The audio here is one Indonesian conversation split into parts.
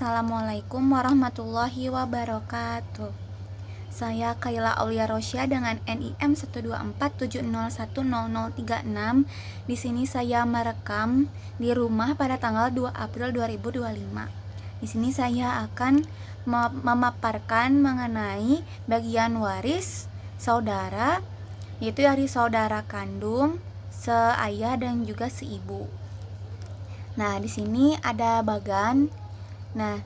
Assalamualaikum warahmatullahi wabarakatuh. Saya Kaila Aulia Rosya dengan NIM 124701036. Di sini saya merekam di rumah pada tanggal 2 April 2025. Di sini saya akan memaparkan mengenai bagian waris saudara, yaitu dari saudara kandung, seayah dan juga seibu. Nah, di sini ada bagan. Nah,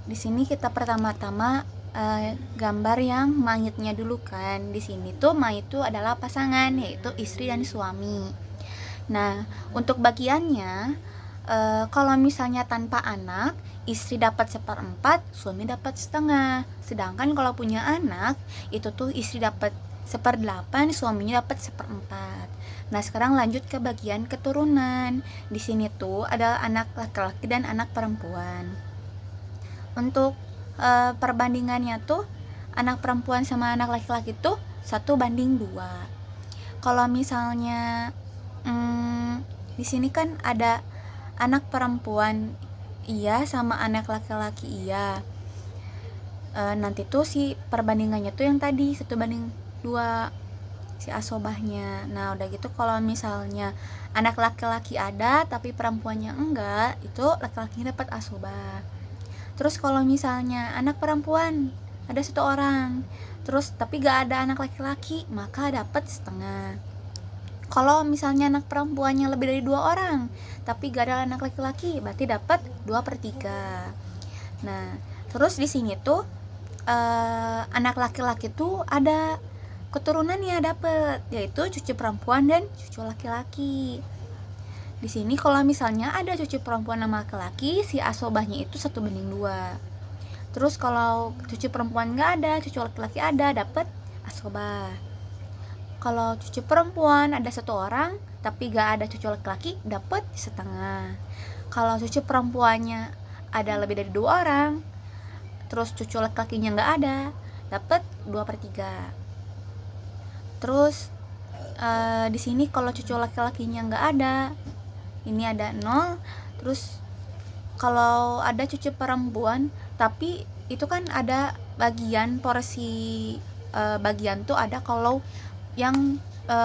di sini kita pertama-tama gambar yang mayitnya dulu kan. Di sini tuh mayit itu adalah pasangan, yaitu istri dan suami. Nah, untuk bagiannya, kalau misalnya tanpa anak, istri dapat 1/4, suami dapat setengah. Sedangkan kalau punya anak, itu tuh istri dapat 1/8, suaminya dapat 1/4. Nah, sekarang lanjut ke bagian keturunan. Di sini tuh ada anak laki-laki dan anak perempuan. Untuk perbandingannya tuh anak perempuan sama anak laki-laki tuh 1:2. Kalau misalnya di sini kan ada anak perempuan iya sama anak laki-laki iya. Nanti tuh si perbandingannya tuh yang tadi 1:2 si asobahnya. Nah, udah gitu kalau misalnya anak laki-laki ada tapi perempuannya enggak, itu laki-lakinya dapat asobah. Terus kalau misalnya anak perempuan ada 1 orang, terus tapi gak ada anak laki-laki, maka dapat setengah. Kalau misalnya anak perempuannya lebih dari 2 orang tapi gak ada anak laki-laki, berarti dapat 2/3. Nah, terus di sini tuh anak laki-laki tuh ada keturunannya dapat, yaitu cucu perempuan dan cucu laki-laki. Di sini kalau misalnya ada cucu perempuan sama laki-laki, si asobahnya itu 1:2. Terus kalau cucu perempuan nggak ada, cucu laki-laki ada, dapat asobah. Kalau cucu perempuan ada 1 orang tapi nggak ada cucu laki-laki, dapat setengah. Kalau cucu perempuannya ada lebih dari 2 orang, terus cucu laki-lakinya nggak ada, dapat 2/3. Terus di sini kalau cucu laki-lakinya nggak ada, ini ada 0. Terus kalau ada cucu perempuan, tapi itu kan ada bagian porsi bagian tuh ada kalau yang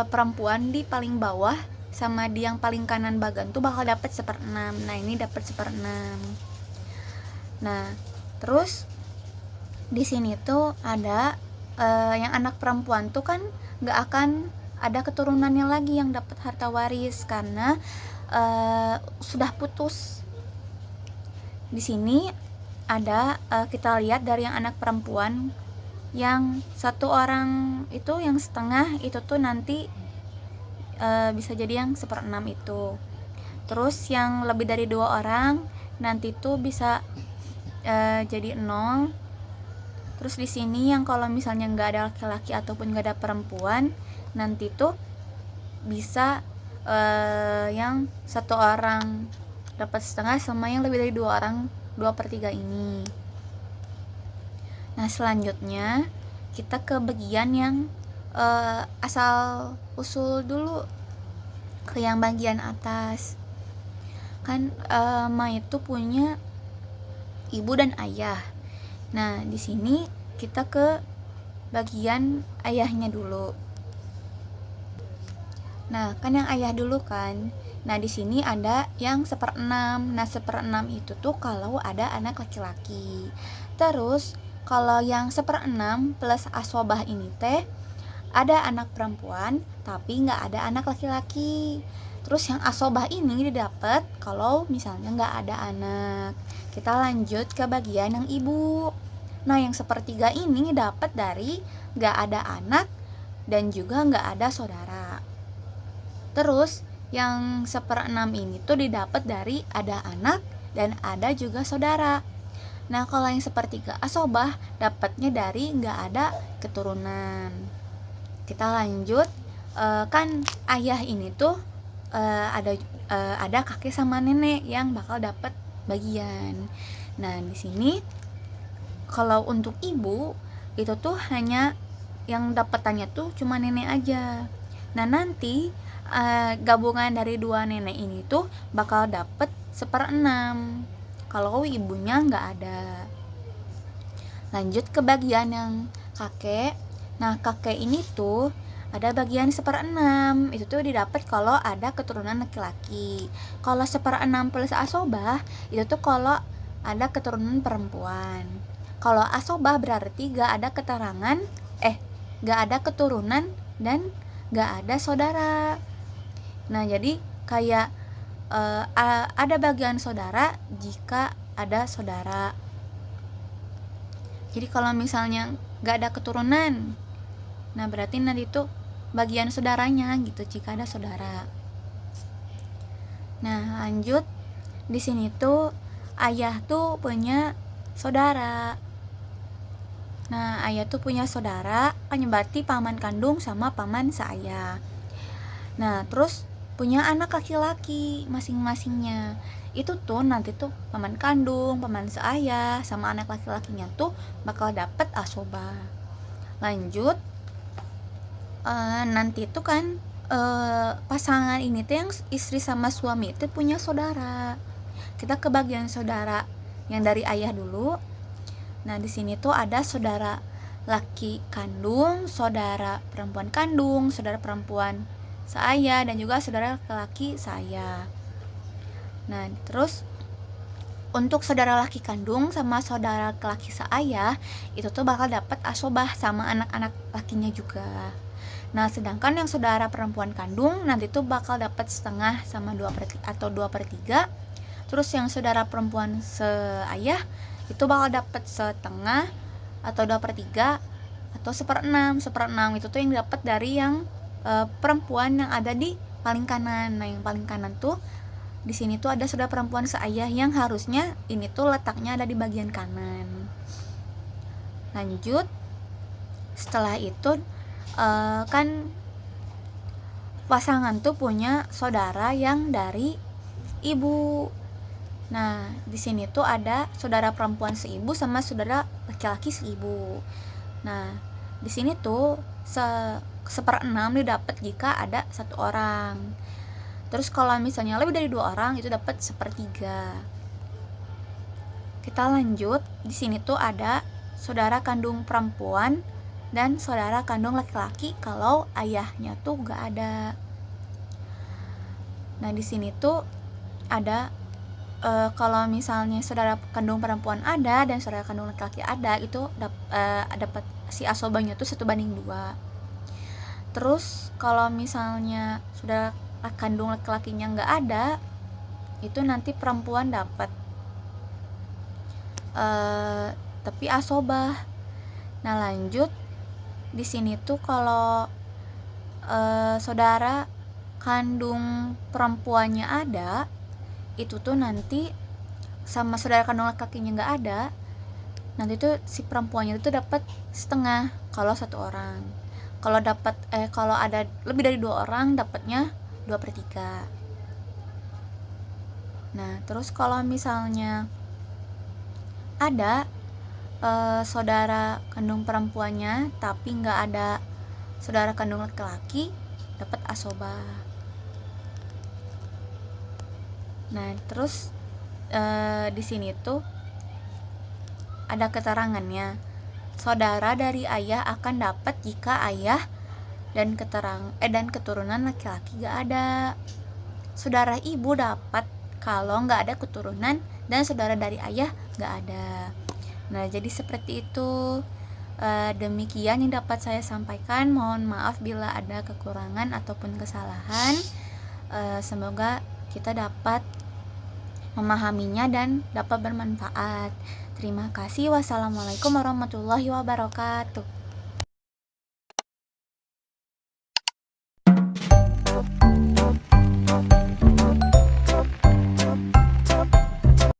perempuan di paling bawah sama di yang paling kanan bagan tuh bakal dapat 1/6. Nah, ini dapat 1/6. Nah, terus di sini tuh ada yang anak perempuan tuh kan nggak akan ada keturunannya lagi yang dapat harta waris karena sudah putus. Di sini ada kita lihat dari yang anak perempuan yang 1 orang itu yang setengah itu tuh nanti bisa jadi yang 1/6 itu. Terus yang lebih dari 2 orang nanti tuh bisa jadi 0. Terus di sini yang kalau misalnya nggak ada laki-laki ataupun nggak ada perempuan, nanti tuh bisa yang 1 orang dapat setengah sama yang lebih dari 2 orang 2/3 ini. Nah, selanjutnya kita ke bagian yang asal usul dulu, ke yang bagian atas. Kan mayit tuh punya ibu dan ayah. Nah, di sini kita ke bagian ayahnya dulu. Nah, kan yang ayah dulu kan. Nah, di sini ada yang 1/6. Nah, 1/6 itu tuh kalau ada anak laki-laki. Terus kalau yang 1/6 plus asobah ini teh ada anak perempuan tapi nggak ada anak laki-laki. Terus yang asobah ini didapat kalau misalnya nggak ada anak. Kita lanjut ke bagian yang ibu. Nah, yang 1/3 ini dapat dari nggak ada anak dan juga nggak ada saudara. Terus yang 1/6 ini tuh didapat dari ada anak dan ada juga saudara. Nah, kalau yang 1/3 asobah dapatnya dari nggak ada keturunan. Kita lanjut, kan ayah ini tuh ada kakek sama nenek yang bakal dapat bagian. Nah, di sini kalau untuk ibu itu tuh hanya yang dapatannya tuh cuma nenek aja. Nah, nanti gabungan dari 2 nenek ini tuh bakal dapet 1/6. kalau ibunya nggak ada. Lanjut ke bagian yang kakek. Nah, kakek ini tuh ada bagian 1/6, itu tuh didapat kalau ada keturunan laki-laki. Kalau 1/6 plus asobah itu tuh kalau ada keturunan perempuan. Kalau asobah berarti gak ada keterangan, gak ada keturunan dan gak ada saudara. Nah, jadi kayak ada bagian saudara jika ada saudara. Jadi kalau misalnya gak ada keturunan, nah berarti nanti tuh bagian saudaranya gitu jika ada saudara. Nah, lanjut di sini tuh ayah tuh punya saudara. Nah, ayah tuh punya saudara, kan berarti paman kandung sama paman seayah. Nah, terus punya anak laki-laki masing-masingnya. Itu tuh nanti tuh paman kandung, paman seayah sama anak laki-lakinya tuh bakal dapet asobah. Lanjut, nanti tuh kan pasangan ini tuh yang istri sama suami itu punya saudara. Kita ke bagian saudara yang dari ayah dulu. Nah, di sini tuh ada saudara laki kandung, saudara perempuan kandung, saudara perempuan seayah, dan juga saudara laki-laki seayah. Nah, terus untuk saudara laki kandung sama saudara laki seayah itu tuh bakal dapat asobah sama anak-anak lakinya juga. Nah, sedangkan yang saudara perempuan kandung nanti tuh bakal dapat setengah sama 2/3. Terus yang saudara perempuan seayah itu bakal dapat setengah atau 2/3 atau 1/6. 1/6 itu tuh yang dapat dari yang perempuan yang ada di paling kanan. Nah, yang paling kanan tuh di sini tuh ada saudara perempuan seayah yang harusnya ini tuh letaknya ada di bagian kanan. Lanjut, setelah itu kan pasangan tuh punya saudara yang dari ibu. Nah, di sini tuh ada saudara perempuan seibu sama saudara laki-laki seibu. Nah, di sini tuh 1/6 didapat jika ada 1 orang. Terus kalau misalnya lebih dari 2 orang itu dapat 1/3. Kita lanjut, di sini tuh ada saudara kandung perempuan dan saudara kandung laki-laki kalau ayahnya tuh gak ada. Nah, di sini tuh ada kalau misalnya saudara kandung perempuan ada dan saudara kandung laki-laki ada, itu dapat si asobahnya tuh 1/2. Terus kalau misalnya saudara kandung laki-lakinya nggak ada, itu nanti perempuan dapat tapi asobah. Nah, lanjut di sini tuh kalau saudara kandung perempuannya ada, itu tuh nanti sama saudara kandung laki-lakinya nggak ada, nanti tuh si perempuannya itu dapat setengah kalau 1 orang. Kalau ada lebih dari 2 orang dapatnya 2/3. Nah, terus kalau misalnya ada saudara kandung perempuannya tapi nggak ada saudara kandung laki-laki, dapat asobah. Nah, terus di sini tuh ada keterangannya. Saudara dari ayah akan dapat jika ayah dan keturunan laki-laki gak ada. Saudara ibu dapat kalau gak ada keturunan dan saudara dari ayah gak ada. Nah, jadi seperti itu. Demikian yang dapat saya sampaikan. Mohon maaf bila ada kekurangan ataupun kesalahan. Semoga kita dapat memahaminya dan dapat bermanfaat. Terima kasih. Wassalamualaikum warahmatullahi wabarakatuh.